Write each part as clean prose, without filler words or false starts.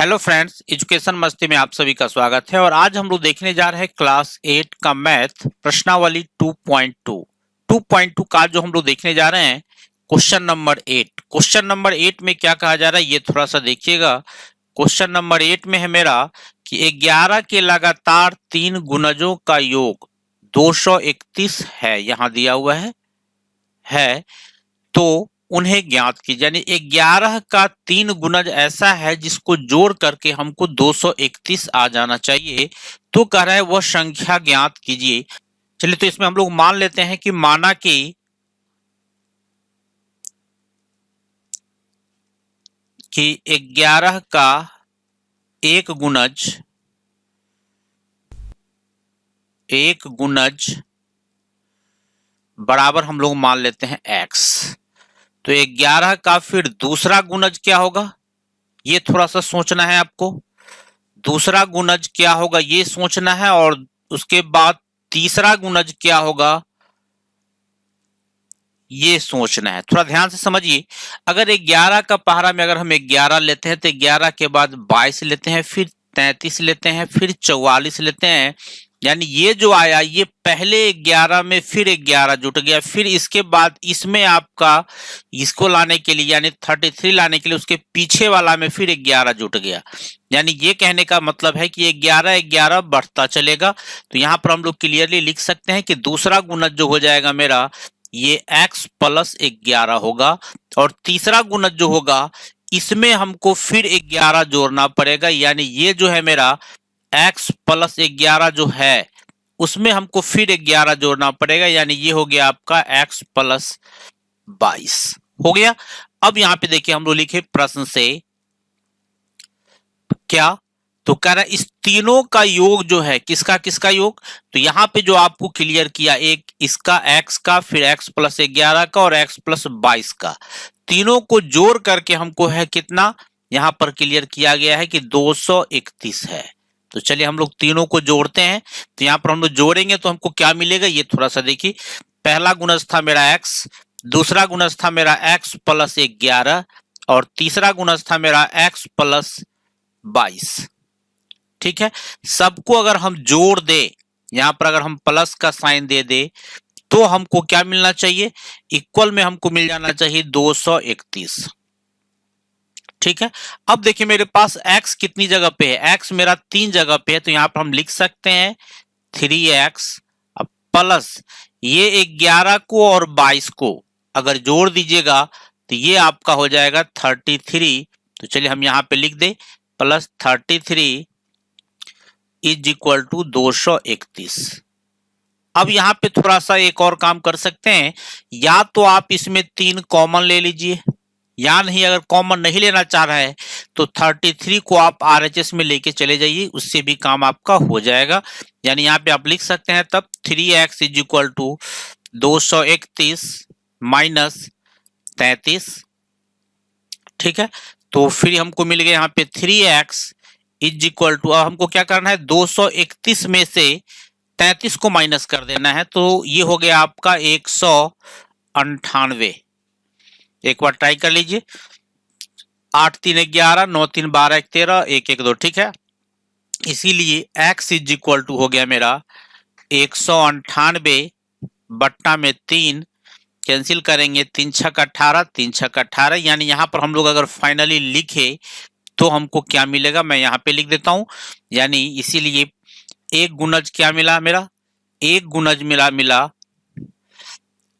Hello friends, education मस्ती में आप सभी का स्वागत है। और आज हम लोग देखने जा रहे हैं क्लास 8 का मैथ प्रश्नावली 2.2। 2.2 का जो हम लोग देखने जा रहे हैं क्वेश्चन नंबर 8। क्वेश्चन नंबर 8 में क्या कहा जा रहा है ये थोड़ा सा देखिएगा। क्वेश्चन नंबर 8 में है मेरा कि 11 के लगातार 3 गुणजों का योग 231 है, यहाँ दिया हुआ है तो उन्हें ज्ञात कीजिए। यानी 11 का 3 गुणज ऐसा है जिसको जोड़ करके हमको 231 आ जाना चाहिए। तो कह रहा है वह संख्या ज्ञात कीजिए। चलिए, तो इसमें हम लोग मान लेते हैं कि माना कि 11 का एक गुणज बराबर हम लोग मान लेते हैं x। तो 11 का फिर दूसरा गुणज क्या होगा ये थोड़ा सा सोचना है आपको। दूसरा गुणज क्या होगा ये सोचना है, और उसके बाद तीसरा गुणज क्या होगा ये सोचना है। थोड़ा ध्यान से समझिए। अगर 11 का पहाड़ा में अगर हम 11 लेते हैं तो 11 के बाद 22 लेते हैं, फिर 33 लेते हैं, फिर 44 लेते हैं। यानी ये जो आया ये पहले 11 में फिर 11 जुट गया, फिर इसके बाद इसमें आपका इसको लाने के लिए यानी 33 लाने के लिए उसके पीछे वाला में फिर 11 जुट गया। यानी ये कहने का मतलब है कि 11 11 बढ़ता चलेगा। तो यहाँ पर हम लोग क्लियरली लिख सकते हैं कि दूसरा गुणज जो हो जाएगा मेरा ये x प्लस 11 होगा, और तीसरा गुणज जो होगा इसमें हमको फिर 11 जोड़ना पड़ेगा। यानी ये जो है मेरा x प्लस 11 जो है उसमें हमको फिर 11 जोड़ना पड़ेगा। यानी ये हो गया आपका x प्लस 22 हो गया। अब यहाँ पे देखिए हम लोग लिखे प्रश्न से क्या, तो कह रहा है इस तीनों का योग जो है किसका किसका योग। तो यहाँ पे जो आपको क्लियर किया, एक इसका x का, फिर x प्लस 11 का और x प्लस 22 का, तीनों को जोड़ करके हमको है कितना, यहाँ पर क्लियर किया गया है कि 231 है। तो चलिए हम लोग तीनों को जोड़ते हैं। तो यहाँ पर हम लोग जोड़ेंगे तो हमको क्या मिलेगा ये थोड़ा सा देखिए। पहला गुणज था मेरा x, दूसरा गुणज था मेरा x प्लस 11, और तीसरा गुणज था मेरा x प्लस 22। ठीक है, सबको अगर हम जोड़ दे, यहां पर अगर हम प्लस का साइन दे दे तो हमको क्या मिलना चाहिए, इक्वल में हमको मिल जाना चाहिए 231। ठीक है, अब देखिए मेरे पास x कितनी जगह पे है, x मेरा 3 जगह पे है। तो यहां पर हम लिख सकते हैं 3x प्लस ये 11 को और 22 को अगर जोड़ दीजिएगा तो ये आपका हो जाएगा 33। तो चलिए हम यहां पे लिख दे प्लस 33 इज इक्वल टू 231। अब यहाँ पे थोड़ा सा एक और काम कर सकते हैं, या तो आप इसमें 3 कॉमन ले लीजिए, या नहीं अगर कॉमन नहीं लेना चाह रहा है तो 33 को आप RHS में लेके चले जाइए, उससे भी काम आपका हो जाएगा। यानी यहाँ पे आप लिख सकते हैं तब 3x is equal to 231 minus 33। ठीक है, तो फिर हमको मिल गया यहाँ पे 3x इज इक्वल टू, अब हमको क्या करना है 231 में से 33 को माइनस कर देना है। तो ये हो गया आपका 198। एक बार ट्राई कर लीजिए। 8 3 11, 9 3 12, 1 13, 1 1 2। ठीक है, इसीलिए x इज इक्वल टू हो गया मेरा 198 बट्टा में 3, कैंसिल करेंगे 3 छक 18, 3 छक 18। यानी यहाँ पर हम लोग अगर फाइनली लिखे तो हमको क्या मिलेगा, मैं यहाँ पे लिख देता हूं। यानी इसीलिए एक गुणज क्या मिला मेरा, एक गुणज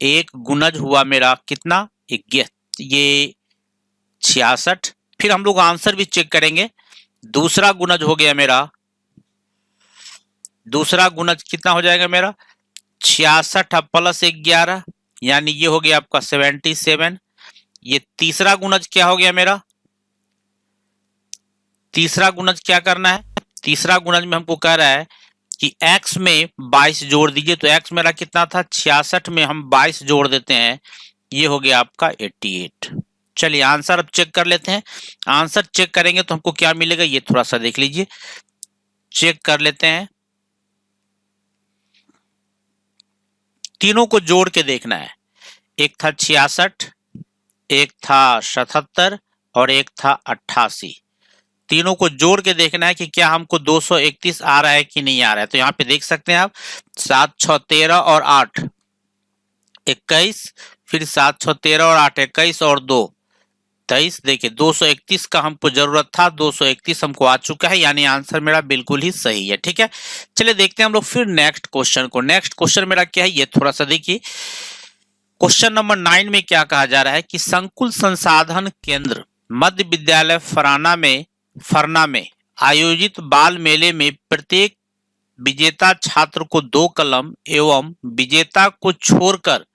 एक गुणज हुआ मेरा कितना, ये 66। फिर हम लोग आंसर भी चेक करेंगे। दूसरा गुणज हो गया मेरा, दूसरा गुणज कितना हो जाएगा मेरा 66 प्लस 11, यानी ये हो गया आपका 77। ये तीसरा गुणज क्या हो गया मेरा, तीसरा गुणज क्या करना है, तीसरा गुणज में हमको कह रहा है कि x में 22 जोड़ दीजिए। तो x मेरा कितना था 66 में हम 22 जोड़ देते हैं, ये हो गया आपका 88। चलिए आंसर अब चेक कर लेते हैं। आंसर चेक करेंगे तो हमको क्या मिलेगा ये थोड़ा सा देख लीजिए, चेक कर लेते हैं। तीनों को जोड़ के देखना है, एक था 66, एक था 77 और एक था 88। तीनों को जोड़ के देखना है कि क्या हमको 231 आ रहा है कि नहीं आ रहा है। तो यहाँ पे देख सकते हैं आप 7 6 13 और 8 21, फिर 7 6 13 और 8 21 और 2 23। देखिए 231 का हमको जरूरत था, 231 हमको आ चुका है, यानी आंसर मेरा बिल्कुल ही सही है। ठीक है, चलिए देखते हैं हम लोग फिर नेक्स्ट क्वेश्चन को। नेक्स्ट क्वेश्चन मेरा क्या है ये थोड़ा सा देखिए। क्वेश्चन नंबर 9 में क्या कहा जा रहा है कि संकुल संसाधन केंद्र मध्य विद्यालय फरना में आयोजित बाल मेले में प्रत्येक विजेता छात्र को 2 कलम एवं विजेता को छोड़कर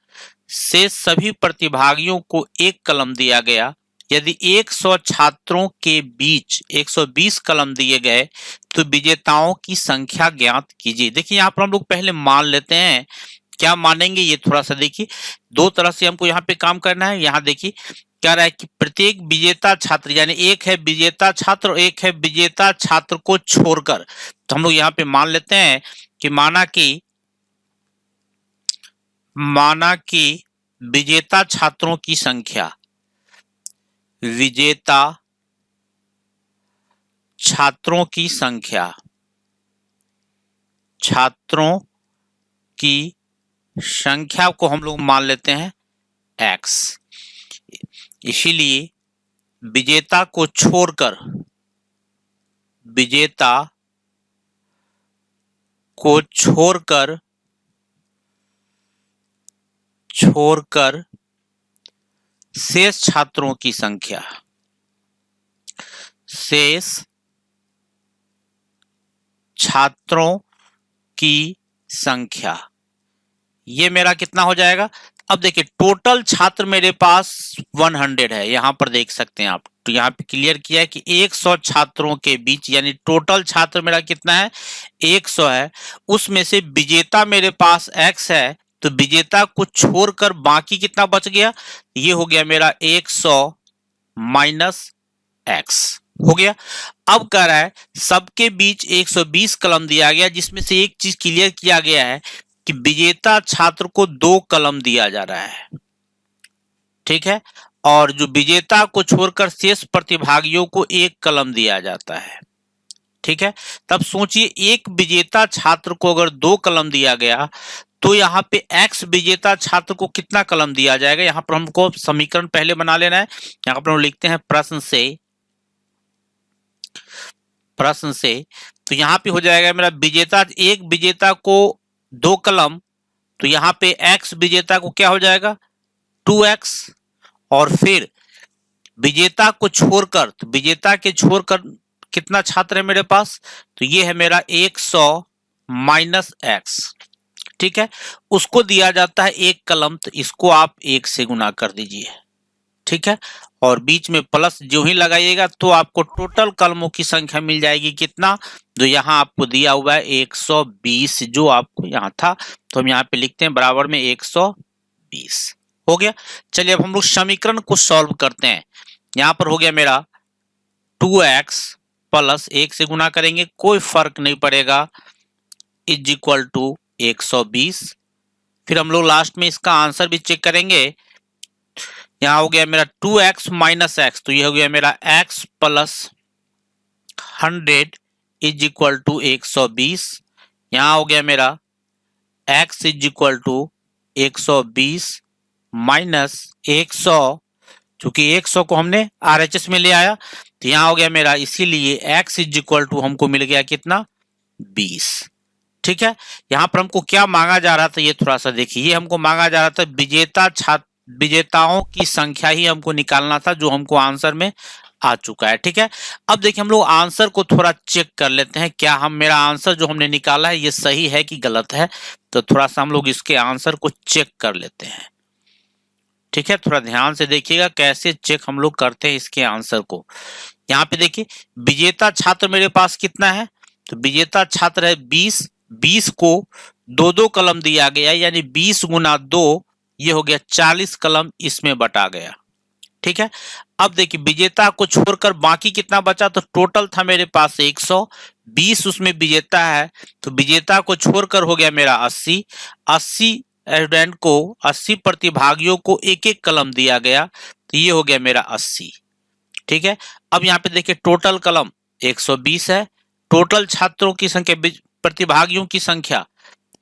शेष सभी प्रतिभागियों को 1 कलम दिया गया। यदि 100 छात्रों के बीच 120 कलम दिए गए तो विजेताओं की संख्या ज्ञात कीजिए। देखिए यहाँ पर हम लोग पहले मान लेते हैं, क्या मानेंगे ये थोड़ा सा देखिए। दो तरह से हमको यहाँ पे काम करना है। यहाँ देखिए क्या रहा है कि प्रत्येक विजेता छात्र, यानी एक है विजेता छात्र और एक है विजेता छात्र को छोड़कर, तो हम लोग यहाँ पे मान लेते हैं कि माना कि विजेता छात्रों की संख्या, विजेता छात्रों की संख्या, छात्रों की संख्या को हम लोग मान लेते हैं x। इसीलिए विजेता को छोड़कर, विजेता को छोड़कर शेष छात्रों की संख्या, शेष छात्रों की संख्या, ये मेरा कितना हो जाएगा। अब देखिए टोटल छात्र मेरे पास 100 है, यहां पर देख सकते हैं आप। तो यहाँ पे क्लियर किया है कि 100 छात्रों के बीच, यानी टोटल छात्र मेरा कितना है 100 है। उसमें से विजेता मेरे पास x है, तो विजेता को छोड़कर बाकी कितना बच गया, ये हो गया मेरा 100 माइनस x हो गया। अब कह रहा है सबके बीच 120 कलम दिया गया, जिसमें से एक चीज क्लियर किया गया है कि विजेता छात्र को 2 कलम दिया जा रहा है। ठीक है, और जो विजेता को छोड़कर शेष प्रतिभागियों को 1 कलम दिया जाता है। ठीक है, तब सोचिए एक विजेता छात्र को अगर 2 कलम दिया गया तो यहाँ पे x विजेता छात्र को कितना कलम दिया जाएगा। यहाँ पर हमको समीकरण पहले बना लेना है। यहाँ पर हम लिखते हैं प्रश्न से, तो यहाँ पे हो जाएगा मेरा विजेता, एक विजेता को 2 कलम, तो यहाँ पे x विजेता को क्या हो जाएगा 2x, और फिर विजेता को छोड़कर, तो विजेता के छोड़कर कितना छात्र है मेरे पास, तो ये है मेरा 100 माइनस x। ठीक है, उसको दिया जाता है 1 कलम, तो इसको आप 1 से गुना कर दीजिए। ठीक है, और बीच में प्लस जो ही लगाइएगा तो आपको टोटल कलमों की संख्या मिल जाएगी कितना, जो यहाँ आपको दिया हुआ है 120, जो आपको यहाँ था। तो हम यहाँ पे लिखते हैं बराबर में 120 हो गया। चलिए अब हम लोग समीकरण को सॉल्व करते हैं। यहाँ पर हो गया मेरा 2x प्लस 1 से गुना करेंगे, कोई फर्क नहीं पड़ेगा, इज इक्वल टू 120। फिर हम लोग लास्ट में इसका आंसर भी चेक करेंगे। यहाँ हो गया मेरा 2x माइनस x, तो ये हो गया मेरा x plus 100 is equal to 120। यहाँ हो गया मेरा x is equal to 120 minus 100, चूंकि 100 को हमने RHS में ले आया, तो यहाँ हो गया मेरा, इसीलिए x इज इक्वल टू हमको मिल गया कितना 20। ठीक है, यहाँ पर हमको क्या मांगा जा रहा था, ये थोड़ा सा देखिए। ये हमको मांगा जा रहा था विजेताओं की संख्या ही हमको निकालना था, जो हमको आंसर में आ चुका है। ठीक है, अब देखिए हम लोग आंसर को थोड़ा चेक कर लेते हैं, क्या हम मेरा आंसर जो हमने निकाला है ये सही है कि गलत है। तो थोड़ा सा हम लोग इसके आंसर को चेक कर लेते हैं। ठीक है, थोड़ा ध्यान से देखिएगा कैसे चेक हम लोग करते हैं इसके आंसर को। यहाँ पे देखिए विजेता छात्र मेरे पास कितना है, तो विजेता छात्र है 20, 20 को 2-2 कलम दिया गया, यानी 20 गुना 2, ये हो गया 40 कलम इसमें बटा गया। ठीक है, अब देखिए विजेता को छोड़कर बाकी कितना बचा, तो टोटल था मेरे पास 100, 20 उसमें विजेता है, तो विजेता को छोड़कर हो गया मेरा 80 स्टूडेंट को, 80 प्रतिभागियों को 1-1 कलम दिया गया, तो ये हो गया मेरा 80। ठीक है, अब यहाँ पे देखिए टोटल कलम 120 है। टोटल छात्रों की संख्या, प्रतिभागियों की संख्या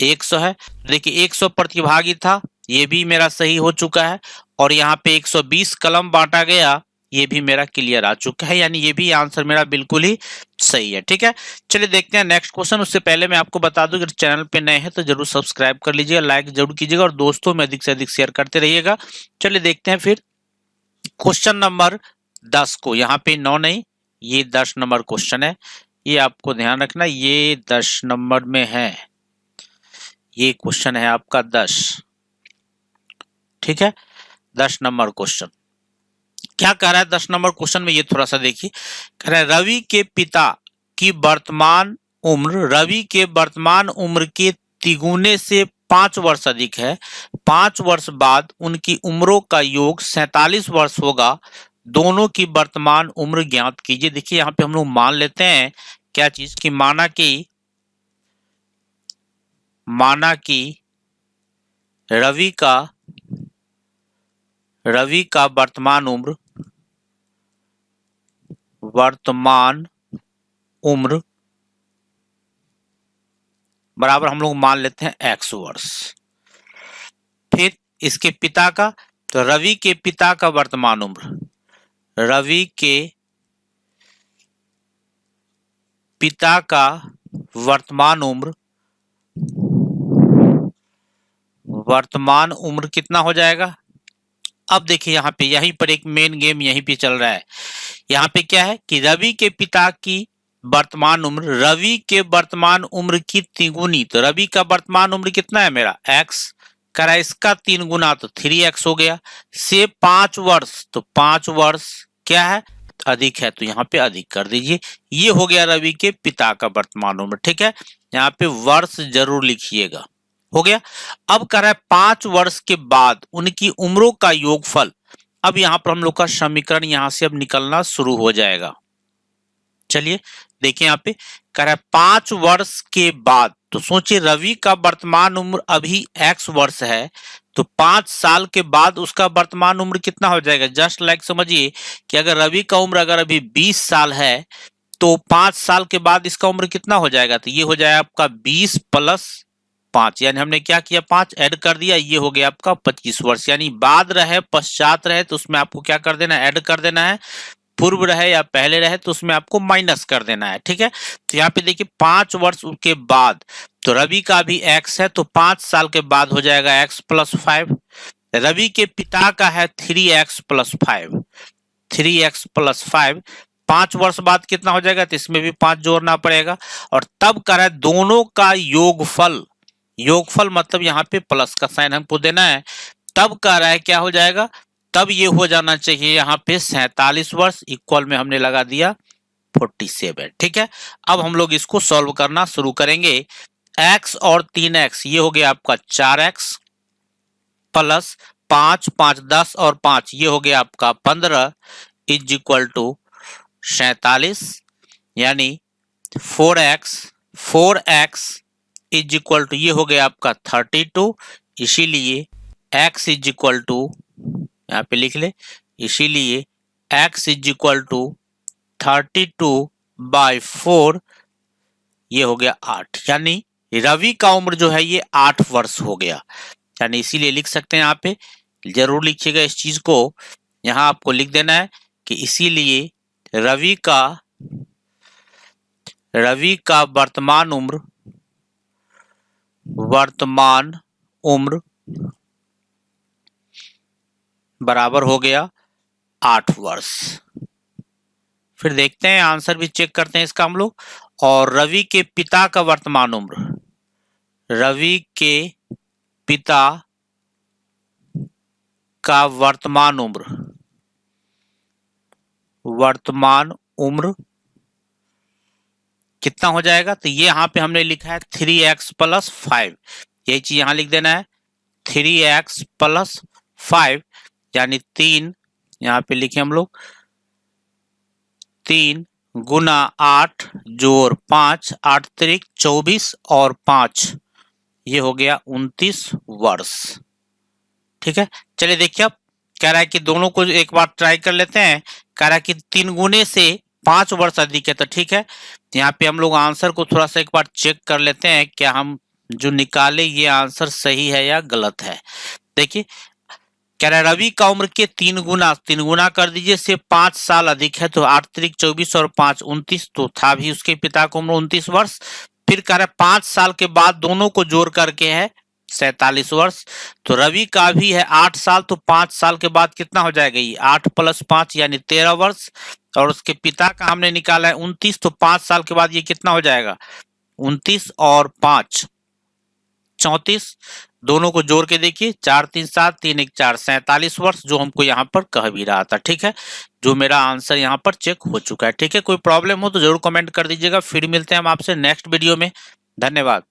100 है। देखिए 100 प्रतिभागी था, ये भी मेरा सही हो चुका है। और यहाँ पे 120 कलम बांटा गया, ये भी मेरा क्लियर आ चुका है, यानी ये भी आंसर मेरा बिल्कुल ही सही है। ठीक है, चलिए देखते हैं नेक्स्ट क्वेश्चन। उससे पहले मैं आपको बता दूं, अगर चैनल पे नए हैं तो जरूर सब्सक्राइब कर लीजिएगा, लाइक जरूर कीजिएगा और दोस्तों में अधिक से अधिक शेयर करते रहिएगा। चलिए देखते हैं फिर क्वेश्चन नंबर 10 को। यहाँ पे 9 नहीं, ये 10 नंबर क्वेश्चन है, ये आपको ध्यान रखना, ये 10 नंबर में है, ये क्वेश्चन है आपका 10। ठीक है, 10 नंबर क्वेश्चन क्या कह रहा है? 10 नंबर क्वेश्चन में ये थोड़ा सा देखिए, कह रहा है रवि के पिता की वर्तमान उम्र रवि के वर्तमान उम्र के तिगुने से 5 वर्ष अधिक है। 5 वर्ष बाद उनकी उम्रों का योग 47 वर्ष होगा। दोनों की वर्तमान उम्र ज्ञात कीजिए। देखिए यहाँ पे हम लोग मान लेते हैं क्या चीज की, माना कि रवि का वर्तमान उम्र बराबर हम लोग मान लेते हैं x वर्ष। फिर इसके पिता का, तो रवि के पिता का वर्तमान उम्र, रवि के पिता का वर्तमान उम्र कितना हो जाएगा? अब देखिए यहाँ पे, यहीं पर एक मेन गेम यहीं पे चल रहा है। यहाँ पे क्या है कि रवि के पिता की वर्तमान उम्र रवि के वर्तमान उम्र की तिगुनी, तो रवि का वर्तमान उम्र कितना है मेरा x, करा इसका 3 गुना तो 3x हो गया, से 5 वर्ष, तो 5 वर्ष क्या है अधिक है, तो यहाँ पे अधिक कर दीजिए। ये हो गया रवि के पिता का वर्तमान उम्र। ठीक है, यहाँ पे वर्ष जरूर लिखिएगा, हो गया। अब कह रहा है 5 वर्ष के बाद उनकी उम्रों का योगफल। अब यहाँ पर हम लोग का समीकरण यहाँ से अब निकलना शुरू हो जाएगा। चलिए देखिए यहाँ पे कह रहा है 5 वर्ष के बाद, तो सोचिए रवि का वर्तमान उम्र अभी x वर्ष है, तो 5 साल के बाद उसका वर्तमान उम्र कितना हो जाएगा? जस्ट लाइक समझिए कि अगर रवि का उम्र अगर अभी 20 साल है, तो 5 साल के बाद इसका उम्र कितना हो जाएगा? तो ये हो जाएगा आपका 20 प्लस 5, यानी हमने क्या किया 5 ऐड कर दिया, ये हो गया आपका 25 वर्ष। यानी बाद रहे पश्चात रहे तो उसमें आपको क्या कर देना है? ऐड कर देना है। पूर्व रहे या पहले रहे तो उसमें आपको माइनस कर देना है। ठीक है, तो यहाँ पे देखिए 5 वर्ष के बाद, तो रवि का भी x है, तो 5 साल के बाद हो जाएगा x प्लस 5। रवि के पिता का है 3x प्लस 5, 3x प्लस 5। 5 वर्ष बाद कितना हो जाएगा? तो इसमें भी 5 जोड़ना पड़ेगा। और तब कह रहा है दोनों का योगफल मतलब यहाँ पे प्लस का साइन हमको देना है। तब कह रहा है क्या हो जाएगा? तब ये हो जाना चाहिए यहाँ पे 47 वर्ष, इक्वल में हमने लगा दिया 47। ठीक है, अब हम लोग इसको सॉल्व करना शुरू करेंगे। x और 3x, ये हो गया आपका 4x प्लस 5, 5 10 और 5, ये हो गया आपका 15 इज इक्वल टू 47, यानी 4x इज इक्वल टू, ये हो गया आपका 32। इसीलिए x इज इक्वल टू, यहाँ पे लिख ले, इसीलिए x इज इक्वल टू 32/4, ये हो गया 8। यानी रवि का उम्र जो है ये 8 वर्ष हो गया। यानी इसीलिए लिख सकते हैं, यहाँ पे जरूर लिखिएगा इस चीज को, यहाँ आपको लिख देना है कि इसीलिए रवि का वर्तमान उम्र बराबर हो गया 8 वर्ष। फिर देखते हैं आंसर भी चेक करते हैं इसका हम लोग। और रवि के पिता का वर्तमान उम्र कितना हो जाएगा? तो ये यहाँ पे हमने लिखा है 3x प्लस 5, यही चीज यहाँ लिख देना है 3x प्लस 5, यानी 3, यहाँ पे लिखे हम लोग 3 गुना 8 जोड़ 5, 8 त्रिक 24 और 5, ये हो गया 29 वर्ष। ठीक है, चलिए देखिए अब कह रहा है कि दोनों को एक बार ट्राई कर लेते हैं। कह रहा है कि 3 गुने से 5 वर्ष अधिक है। तो ठीक है, यहाँ पे हम लोग आंसर को थोड़ा सा एक बार चेक कर लेते हैं, क्या हम जो निकाले ये आंसर सही है या गलत है। देखिए कह रहा है रवि का उम्र के 3 गुना कर दीजिए से 5 साल अधिक है। तो 8 तिरिक 24 और 5 29, तो था भी उसके पिता की उम्र 29 वर्ष। फिर कह रहा है 5 साल के बाद दोनों को जोड़ करके है 47 वर्ष। तो रवि का भी है 8 साल, तो 5 साल के बाद कितना हो जाएगा ये 8 + 5 यानी 13 वर्ष। और उसके पिता का हमने निकाला है 29, तो 5 साल के बाद ये कितना हो जाएगा 29 और 5 34। दोनों को जोड़ के देखिए 4 3 7 3 1 4 47 वर्ष, जो हमको यहाँ पर कह भी रहा था। ठीक है, जो मेरा आंसर यहाँ पर चेक हो चुका है। ठीक है, कोई प्रॉब्लम हो तो जरूर कमेंट कर दीजिएगा। फिर मिलते हैं हम आपसे नेक्स्ट वीडियो में। धन्यवाद।